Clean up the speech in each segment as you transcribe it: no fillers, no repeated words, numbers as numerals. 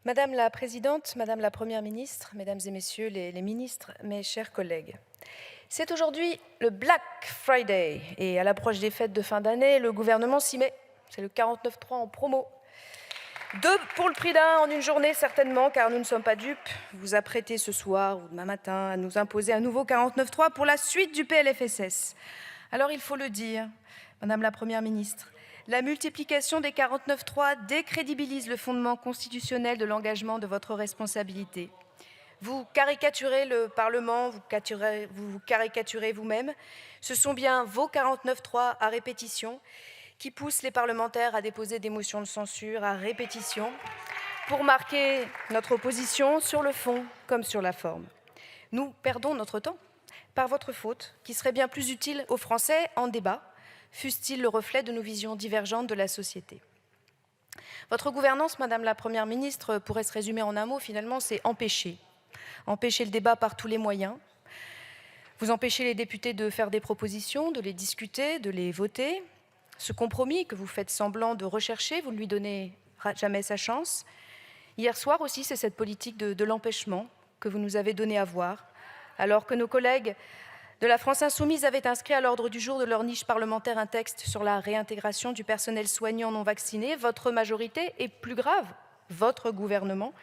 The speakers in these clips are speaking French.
Madame la Présidente, Madame la Première ministre, Mesdames et Messieurs les ministres, mes chers collègues. C'est aujourd'hui le Black Friday et à l'approche des fêtes de fin d'année, le gouvernement s'y met. C'est le 49.3 en promo. 2 pour le prix d'un en une journée certainement, car nous ne sommes pas dupes. Vous vous apprêtez ce soir ou demain matin à nous imposer un nouveau 49.3 pour la suite du PLFSS. Alors il faut le dire, Madame la Première ministre, la multiplication des 49.3 décrédibilise le fondement constitutionnel de l'engagement de votre responsabilité. Vous caricaturez le Parlement, vous caricaturez vous-même. Ce sont bien vos 49.3 à répétition qui poussent les parlementaires à déposer des motions de censure à répétition pour marquer notre opposition sur le fond comme sur la forme. Nous perdons notre temps par votre faute, qui serait bien plus utile aux Français en débat, fût-ce-t-il le reflet de nos visions divergentes de la société. Votre gouvernance, Madame la Première ministre, pourrait se résumer en un mot, finalement, c'est empêcher. Empêcher le débat par tous les moyens. Vous empêchez les députés de faire des propositions, de les discuter, de les voter. Ce compromis que vous faites semblant de rechercher, vous ne lui donnez jamais sa chance. Hier soir aussi, c'est cette politique de l'empêchement que vous nous avez donné à voir, alors que nos collègues de la France insoumise avaient inscrit à l'ordre du jour de leur niche parlementaire un texte sur la réintégration du personnel soignant non vacciné. Votre majorité, et plus grave, votre gouvernement,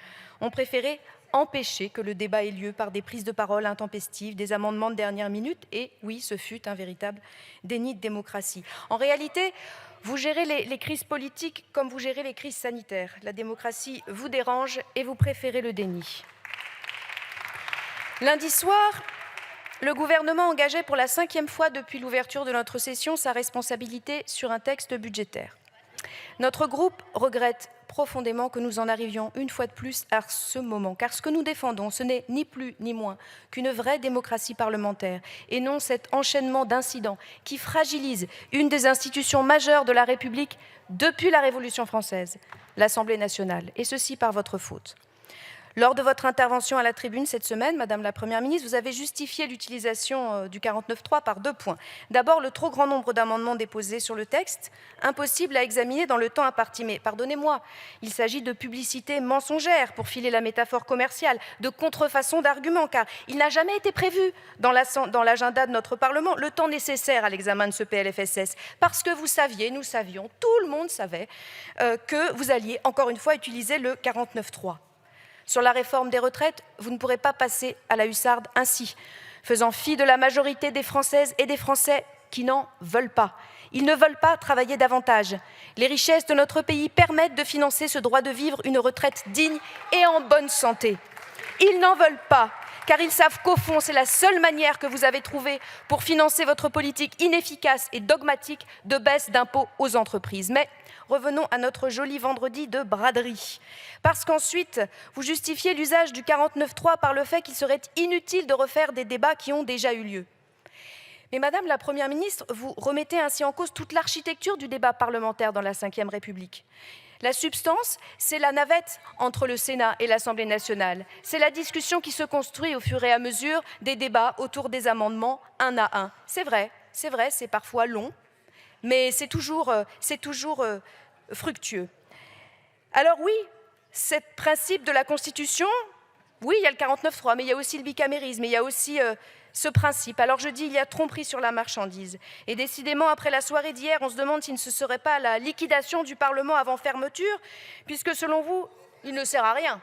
ont préféré empêcher que le débat ait lieu par des prises de parole intempestives, des amendements de dernière minute, et oui, ce fut un véritable déni de démocratie. En réalité, vous gérez les crises politiques comme vous gérez les crises sanitaires. La démocratie vous dérange et vous préférez le déni. Lundi soir, le gouvernement engageait pour la 5e fois depuis l'ouverture de notre session sa responsabilité sur un texte budgétaire. Notre groupe regrette profondément que nous en arrivions une fois de plus à ce moment, car ce que nous défendons, ce n'est ni plus ni moins qu'une vraie démocratie parlementaire, et non cet enchaînement d'incidents qui fragilise une des institutions majeures de la République depuis la Révolution française, l'Assemblée nationale, et ceci par votre faute. Lors de votre intervention à la tribune cette semaine, Madame la Première ministre, vous avez justifié l'utilisation du 49.3 par 2 points. D'abord, le trop grand nombre d'amendements déposés sur le texte, impossible à examiner dans le temps imparti. Mais pardonnez-moi, il s'agit de publicité mensongère, pour filer la métaphore commerciale, de contrefaçon d'arguments, car il n'a jamais été prévu dans l'agenda de notre Parlement le temps nécessaire à l'examen de ce PLFSS, parce que vous saviez, nous savions, tout le monde savait que vous alliez encore une fois utiliser le 49.3. Sur la réforme des retraites, vous ne pourrez pas passer à la hussarde ainsi, faisant fi de la majorité des Françaises et des Français qui n'en veulent pas. Ils ne veulent pas travailler davantage. Les richesses de notre pays permettent de financer ce droit de vivre une retraite digne et en bonne santé. Ils n'en veulent pas, car ils savent qu'au fond, c'est la seule manière que vous avez trouvée pour financer votre politique inefficace et dogmatique de baisse d'impôts aux entreprises. Mais revenons à notre joli vendredi de braderie. Parce qu'ensuite, vous justifiez l'usage du 49.3 par le fait qu'il serait inutile de refaire des débats qui ont déjà eu lieu. Mais Madame la Première ministre, vous remettez ainsi en cause toute l'architecture du débat parlementaire dans la Ve République. La substance, c'est la navette entre le Sénat et l'Assemblée nationale. C'est la discussion qui se construit au fur et à mesure des débats autour des amendements un à un. C'est vrai, c'est parfois long, mais c'est toujours fructueux. Alors oui, ce principe de la Constitution, oui, il y a le 49.3, mais il y a aussi le bicamérisme, il y a aussi ce principe. Alors je dis, il y a tromperie sur la marchandise. Et décidément, après la soirée d'hier, on se demande s'il ne serait pas la liquidation du Parlement avant fermeture, puisque selon vous, il ne sert à rien.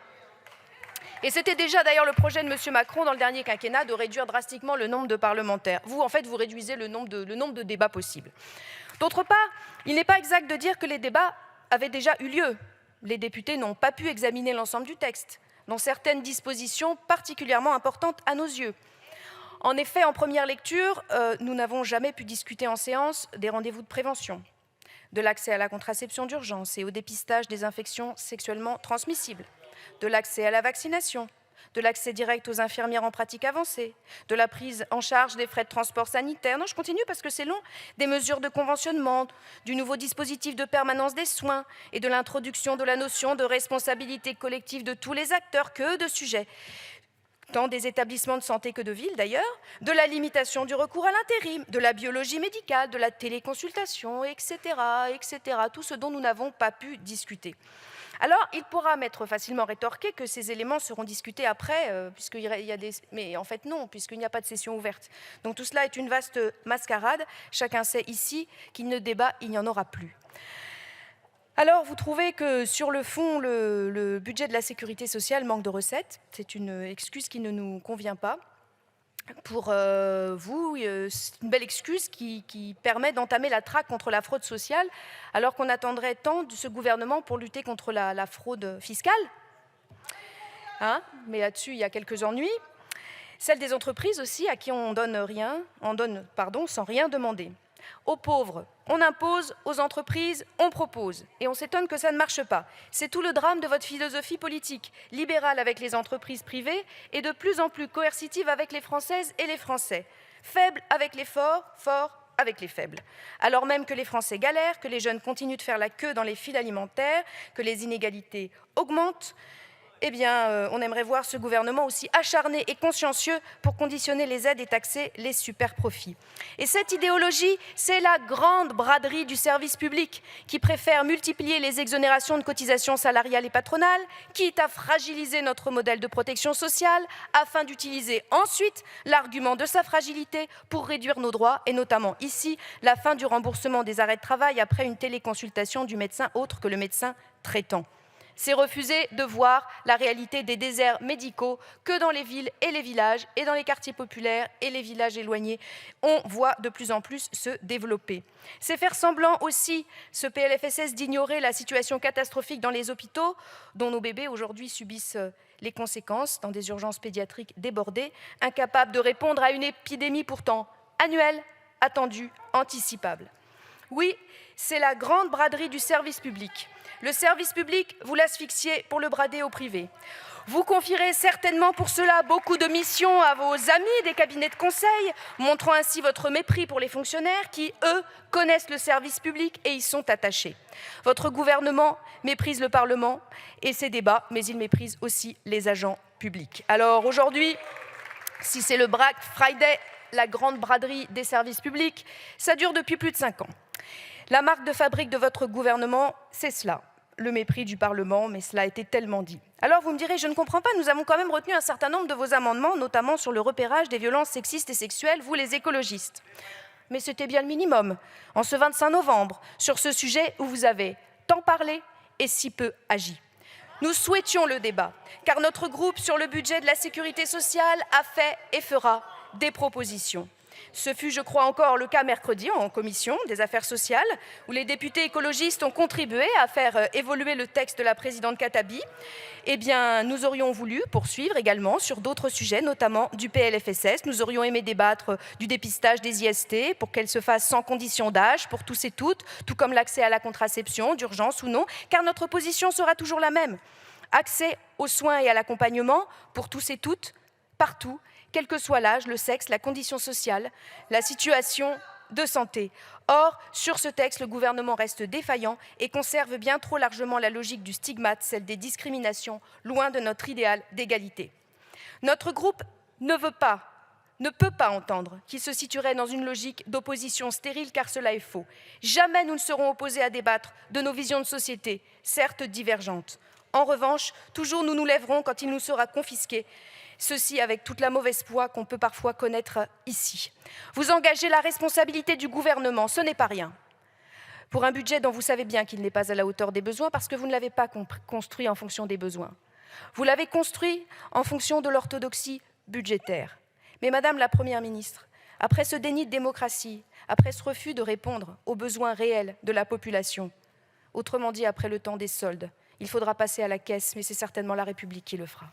Et c'était déjà d'ailleurs le projet de M. Macron dans le dernier quinquennat de réduire drastiquement le nombre de parlementaires. Vous, en fait, vous réduisez le nombre de débats possibles. D'autre part, il n'est pas exact de dire que les débats avaient déjà eu lieu. Les députés n'ont pas pu examiner l'ensemble du texte, dont certaines dispositions particulièrement importantes à nos yeux. En effet, en première lecture, nous n'avons jamais pu discuter en séance des rendez-vous de prévention, de l'accès à la contraception d'urgence et au dépistage des infections sexuellement transmissibles, de l'accès à la vaccination, de l'accès direct aux infirmières en pratique avancée, de la prise en charge des frais de transport sanitaire. Non, je continue parce que c'est long. Des mesures de conventionnement, du nouveau dispositif de permanence des soins et de l'introduction de la notion de responsabilité collective de tous les acteurs, que de sujets, tant des établissements de santé que de villes d'ailleurs, de la limitation du recours à l'intérim, de la biologie médicale, de la téléconsultation, etc., etc., tout ce dont nous n'avons pas pu discuter. Alors, il pourra m'être facilement rétorqué que ces éléments seront discutés après, puisqu'il y a des... Mais en fait, non, puisqu'il n'y a pas de session ouverte. Donc tout cela est une vaste mascarade. Chacun sait ici qu'il ne débat, il n'y en aura plus. Alors, vous trouvez que sur le fond, le budget de la sécurité sociale manque de recettes. C'est une excuse qui ne nous convient pas. Pour vous, c'est une belle excuse qui permet d'entamer la traque contre la fraude sociale, alors qu'on attendrait tant de ce gouvernement pour lutter contre la fraude fiscale. Hein? Mais là-dessus, il y a quelques ennuis. Celle des entreprises aussi, à qui on donne sans rien demander. Aux pauvres, on impose, aux entreprises, on propose. Et on s'étonne que ça ne marche pas. C'est tout le drame de votre philosophie politique, libérale avec les entreprises privées et de plus en plus coercitive avec les Françaises et les Français. Faible avec les forts, fort avec les faibles. Alors même que les Français galèrent, que les jeunes continuent de faire la queue dans les files alimentaires, que les inégalités augmentent, eh bien, on aimerait voir ce gouvernement aussi acharné et consciencieux pour conditionner les aides et taxer les super-profits. Et cette idéologie, c'est la grande braderie du service public qui préfère multiplier les exonérations de cotisations salariales et patronales, quitte à fragiliser notre modèle de protection sociale, afin d'utiliser ensuite l'argument de sa fragilité pour réduire nos droits, et notamment ici, la fin du remboursement des arrêts de travail après une téléconsultation du médecin autre que le médecin traitant. C'est refuser de voir la réalité des déserts médicaux que dans les villes et les villages et dans les quartiers populaires et les villages éloignés, on voit de plus en plus se développer. C'est faire semblant aussi, ce PLFSS, d'ignorer la situation catastrophique dans les hôpitaux, dont nos bébés aujourd'hui subissent les conséquences dans des urgences pédiatriques débordées, incapables de répondre à une épidémie pourtant annuelle, attendue, anticipable. Oui, c'est la grande braderie du service public. Le service public, vous l'asphyxiez pour le brader au privé. Vous confierez certainement pour cela beaucoup de missions à vos amis des cabinets de conseil, montrant ainsi votre mépris pour les fonctionnaires qui, eux, connaissent le service public et y sont attachés. Votre gouvernement méprise le Parlement et ses débats, mais il méprise aussi les agents publics. Alors aujourd'hui, si c'est le Black Friday, la grande braderie des services publics, ça dure depuis plus de 5 ans. La marque de fabrique de votre gouvernement, c'est cela, le mépris du Parlement, mais cela a été tellement dit. Alors vous me direz, je ne comprends pas, nous avons quand même retenu un certain nombre de vos amendements, notamment sur le repérage des violences sexistes et sexuelles, vous les écologistes. Mais c'était bien le minimum, en ce 25 novembre, sur ce sujet où vous avez tant parlé et si peu agi. Nous souhaitions le débat, car notre groupe sur le budget de la sécurité sociale a fait et fera des propositions. Ce fut, je crois, encore le cas mercredi en commission des affaires sociales, où les députés écologistes ont contribué à faire évoluer le texte de la présidente Khattabi. Eh bien, nous aurions voulu poursuivre également sur d'autres sujets, notamment du PLFSS. Nous aurions aimé débattre du dépistage des IST pour qu'elle se fasse sans condition d'âge pour tous et toutes, tout comme l'accès à la contraception, d'urgence ou non, car notre position sera toujours la même. Accès aux soins et à l'accompagnement pour tous et toutes, partout, quel que soit l'âge, le sexe, la condition sociale, la situation de santé. Or, sur ce texte, le gouvernement reste défaillant et conserve bien trop largement la logique du stigmate, celle des discriminations, loin de notre idéal d'égalité. Notre groupe ne peut pas entendre qu'il se situerait dans une logique d'opposition stérile, car cela est faux. Jamais nous ne serons opposés à débattre de nos visions de société, certes divergentes. En revanche, toujours nous nous lèverons quand il nous sera confisqué, ceci avec toute la mauvaise foi qu'on peut parfois connaître ici. Vous engagez la responsabilité du gouvernement, ce n'est pas rien. Pour un budget dont vous savez bien qu'il n'est pas à la hauteur des besoins parce que vous ne l'avez pas construit en fonction des besoins. Vous l'avez construit en fonction de l'orthodoxie budgétaire. Mais Madame la Première ministre, après ce déni de démocratie, après ce refus de répondre aux besoins réels de la population, autrement dit après le temps des soldes, il faudra passer à la caisse, mais c'est certainement la République qui le fera.